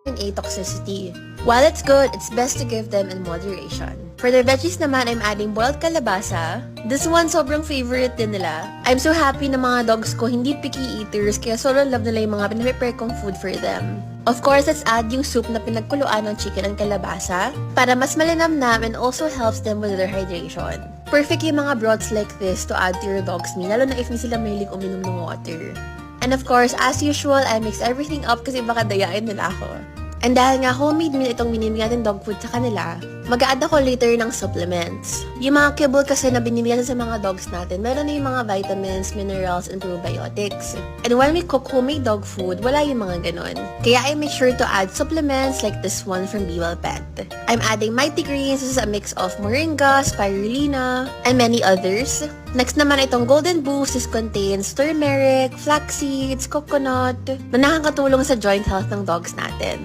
and A toxicity. While it's good, it's best to give them in moderation. For the veggies naman, I'm adding boiled kalabasa. This one, sobrang favorite din nila. I'm so happy na mga dogs ko hindi picky eaters, kaya sobrang love nila yung mga pinaprepare kong food for them. Of course, let's add yung soup na pinagkuluan ng chicken and kalabasa para mas malinamnam and also helps them with their hydration. Perfect yung mga broths like this to add to your dog's meal, lalo na if hindi sila mahilig uminom ng water. And of course, as usual, I mix everything up kasi baka dayain nila ako. And dahil nga homemade meal itong binibigyan natin dog food sa kanila, mag-a-add ako later ng supplements. Yung mga kibble kasi na binibigyan sa mga dogs natin, meron na yung mga vitamins, minerals, and probiotics. And when we cook homemade dog food, wala yung mga ganon. Kaya I make sure to add supplements like this one from Be Well Pet. I'm adding Mighty Greens. This is a mix of moringa, spirulina, and many others. Next naman itong Golden Boost. This contains turmeric, flax seeds, coconut, na nakakatulong sa joint health ng dogs natin.